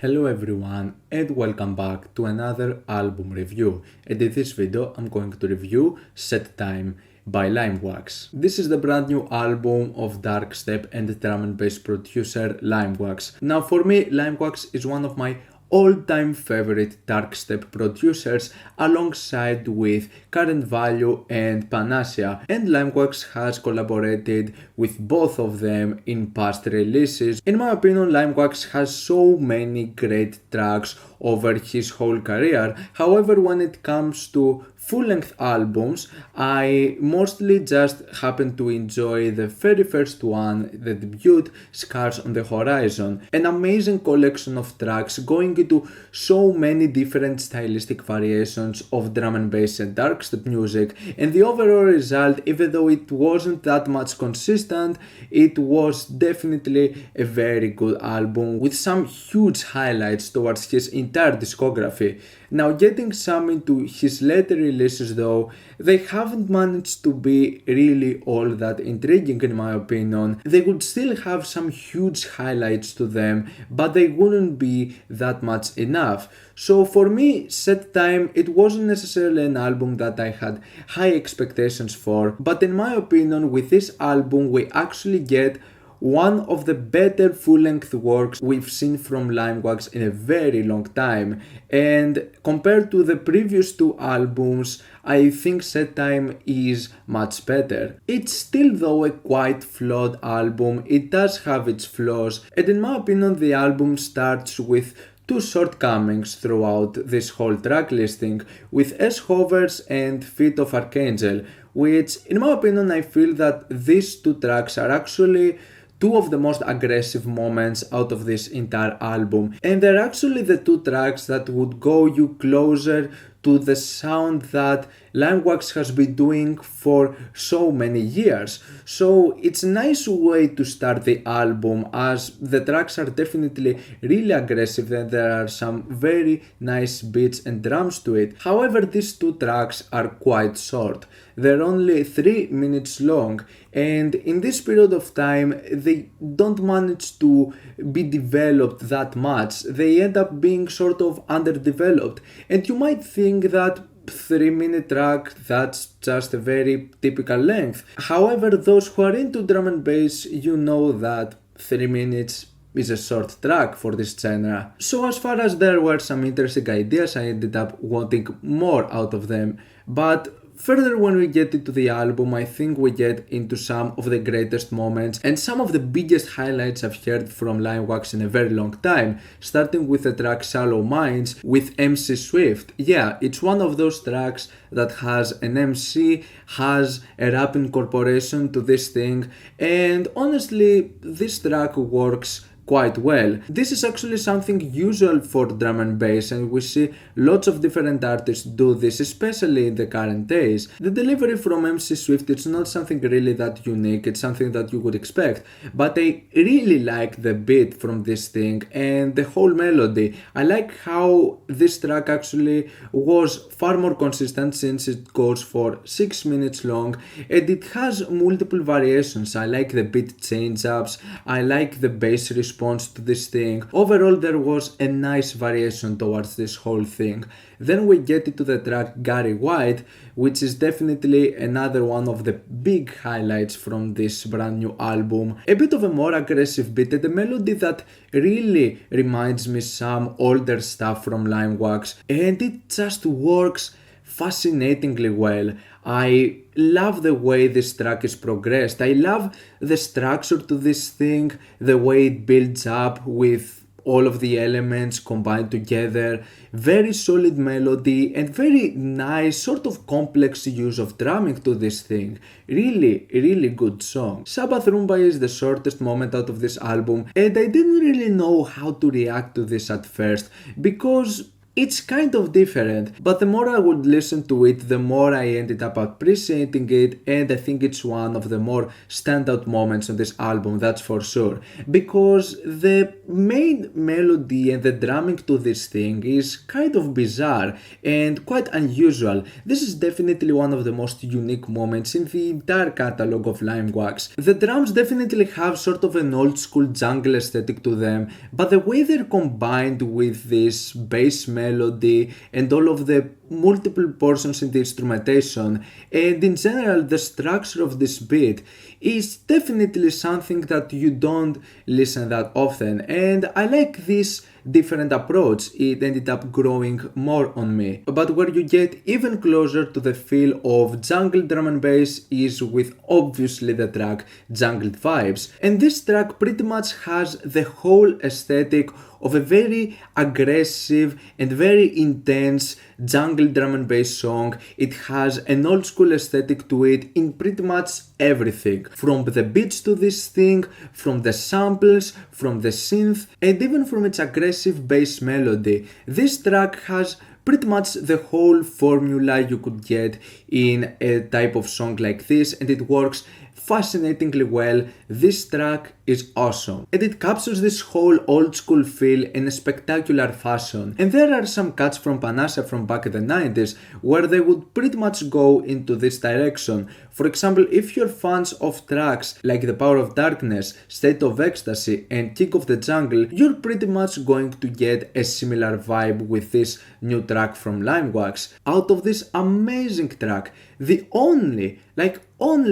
Hello everyone and welcome back to another album review, and in this video I'm going to review SETTIME by Limewax. This is the brand new album of Darkstep and drum and bass producer Limewax. Now for me, Limewax is one of my all-time favorite Darkstep producers alongside with Current Value and Panacea, and Limewax has collaborated with both of them in past releases. In my opinion, Limewax has so many great tracks over his whole career. However, when it comes to full-length albums, I mostly just happen to enjoy the very first one, the debut, Scars on the Horizon. An amazing collection of tracks going into so many different stylistic variations of drum and bass and darkstep music, and the overall result, even though it wasn't that much consistent, it was definitely a very good album with some huge highlights towards his entire discography. Now, getting some into his later releases though, they haven't managed to be really all that intriguing in my opinion. They would still have some huge highlights to them, but they wouldn't be that much enough. So for me, SETTIME, it wasn't necessarily an album that I had high expectations for, but in my opinion with this album we actually get one of the better full-length works we've seen from Limewax in a very long time, and compared to the previous two albums, I think SETTIME is much better. It's still though a quite flawed album, it does have its flaws, and in my opinion the album starts with two shortcomings throughout this whole track listing, with S Hovers and Feet of Archangel, which in my opinion I feel that these two tracks are actually two of the most aggressive moments out of this entire album, and they're actually the two tracks that would go you closer to the sound that Limewax has been doing for so many years. So it's a nice way to start the album, as the tracks are definitely really aggressive and there are some very nice beats and drums to it. However, these two tracks are quite short. They're only 3 minutes long, and in this period of time they don't manage to be developed that much. They end up being sort of underdeveloped, and you might think that 3-minute track, that's just a very typical length. However, those who are into drum and bass, you know that 3 minutes is a short track for this genre. So as far as there were some interesting ideas, I ended up wanting more out of them. But further, when we get into the album, I think we get into some of the greatest moments and some of the biggest highlights I've heard from Limewax in a very long time, starting with the track Shallow Minds with MC Swift. Yeah, it's one of those tracks that has an MC, has a rap incorporation to this thing, and honestly, this track works quite well. This is actually something usual for drum and bass, and we see lots of different artists do this, especially in the current days. The delivery from MC Swift, it's not something really that unique, it's something that you would expect, but I really like the beat from this thing and the whole melody. I like how this track actually was far more consistent since it goes for 6 minutes long, and it has multiple variations. I like the beat change-ups, I like the bass response to this thing. Overall, there was a nice variation towards this whole thing. Then we get into the track Gary White, which is definitely another one of the big highlights from this brand new album. A bit of a more aggressive beat and a melody that really reminds me some older stuff from Limewax, and it just works fascinatingly well. I love the way this track is progressed. I love the structure to this thing, the way it builds up with all of the elements combined together. Very solid melody and very nice, sort of complex use of drumming to this thing. Really good song. Sabbath Roomba is the shortest moment out of this album, and I didn't really know how to react to this at first, because it's kind of different, but the more I would listen to it, the more I ended up appreciating it, and I think it's one of the more standout moments on this album, that's for sure. Because the main melody and the drumming to this thing is kind of bizarre and quite unusual. This is definitely one of the most unique moments in the entire catalog of Limewax. The drums definitely have sort of an old school jungle aesthetic to them, but the way they're combined with this bass melody and all of the multiple portions in the instrumentation and in general the structure of this beat is definitely something that you don't listen that often, and I like this different approach. It ended up growing more on me. But where you get even closer to the feel of jungle drum and bass is with obviously the track Jungled Vibes, and this track pretty much has the whole aesthetic of a very aggressive and very intense jungle drum and bass song. It has an old school aesthetic to it in pretty much everything, from the beats to this thing, from the samples, from the synth, and even from its aggressive bass melody. This track has pretty much the whole formula you could get in a type of song like this, and it works fascinatingly well. This track is awesome, and it captures this whole old school feel in a spectacular fashion. And there are some cuts from Panacea from back in the 90s where they would pretty much go into this direction. For example, if you're fans of tracks like The Power of Darkness, State of Ecstasy and King of the Jungle, you're pretty much going to get a similar vibe with this new track from Limewax. Out of this amazing track, the only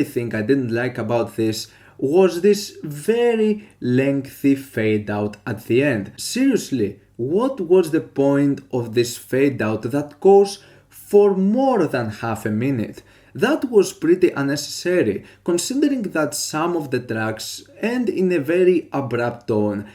thing I didn't like about this was this very lengthy fade out at the end. Seriously, what was the point of this fade out that goes for more than half a minute? That was pretty unnecessary, considering that some of the tracks end in a very abrupt tone.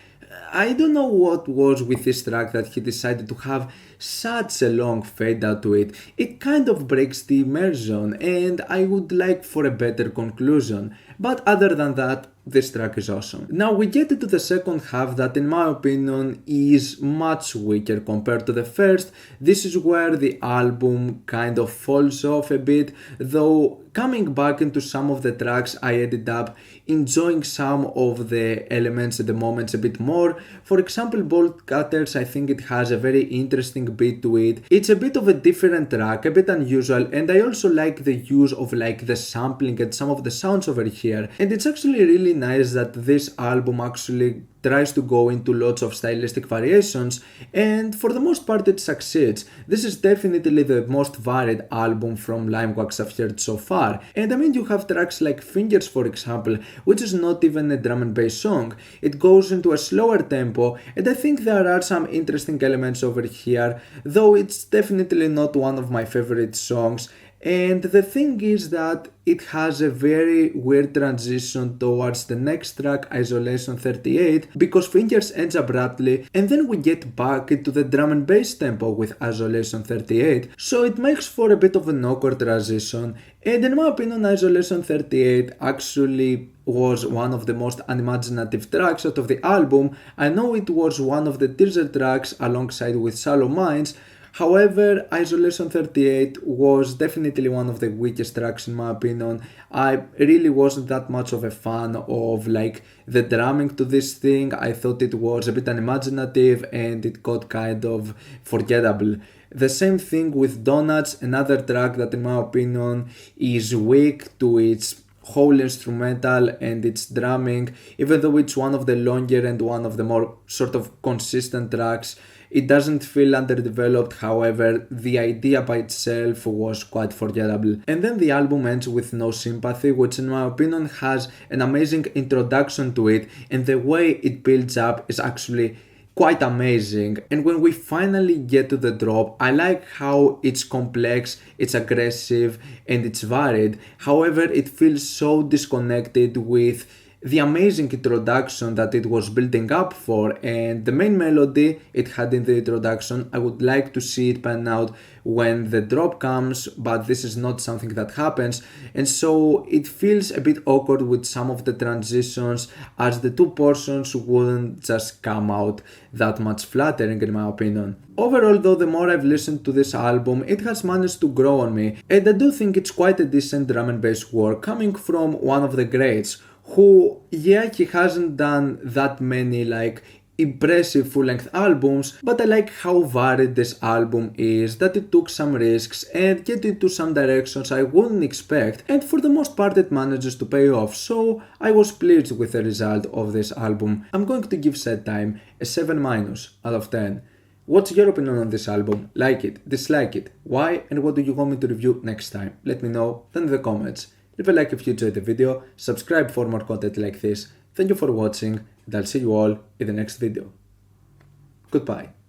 I don't know what was with this track that he decided to have such a long fade out to it. It kind of breaks the immersion, and I would like for a better conclusion. But other than that, this track is awesome. Now we get into the second half that in my opinion is much weaker compared to the first. This is where the album kind of falls off a bit, though coming back into some of the tracks I ended up enjoying some of the elements and the moments a bit more. For example, Bolt Cutters, I think it has a very interesting beat to it. It's a bit of a different track, a bit unusual, and I also like the use of like the sampling and some of the sounds over here. And it's actually really nice that this album actually tries to go into lots of stylistic variations, and for the most part it succeeds. This is definitely the most varied album from Limewax I've heard so far. And I mean, you have tracks like Fingers, for example, which is not even a drum and bass song. It goes into a slower tempo, and I think there are some interesting elements over here, though it's definitely not one of my favorite songs. And the thing is that it has a very weird transition towards the next track, Isolation 38, because Fingers ends abruptly and then we get back into the drum and bass tempo with Isolation 38, so it makes for a bit of an awkward transition. And in my opinion, Isolation 38 actually was one of the most unimaginative tracks out of the album. I know it was one of the teaser tracks alongside with Shallow Minds. However, Isolation 38 was definitely one of the weakest tracks in my opinion. I really wasn't that much of a fan of like the drumming to this thing. I thought it was a bit unimaginative and it got kind of forgettable. The same thing with Donuts, another track that in my opinion is weak to its whole instrumental and its drumming. Even though it's one of the longer and one of the more sort of consistent tracks, it doesn't feel underdeveloped. However, the idea by itself was quite forgettable. And then the album ends with No Sympathy, which in my opinion has an amazing introduction to it, and the way it builds up is actually quite amazing. And when we finally get to the drop, I like how it's complex, it's aggressive, and it's varied. However, it feels so disconnected with the amazing introduction that it was building up for, and the main melody it had in the introduction. I would like to see it pan out when the drop comes, but this is not something that happens, and so it feels a bit awkward with some of the transitions, as the two portions wouldn't just come out that much flattering in my opinion. Overall though, the more I've listened to this album, it has managed to grow on me, and I do think it's quite a decent drum and bass work coming from one of the greats, who, yeah, he hasn't done that many like impressive full-length albums, but I like how varied this album is, that it took some risks and get into some directions I wouldn't expect, and for the most part it manages to pay off, so I was pleased with the result of this album. I'm going to give SETTIME a 7- out of 10. What's your opinion on this album? Like it? Dislike it? Why? And what do you want me to review next time? Let me know down in the comments. Leave a like if you enjoyed the video, subscribe for more content like this. Thank you for watching, and I'll see you all in the next video. Goodbye.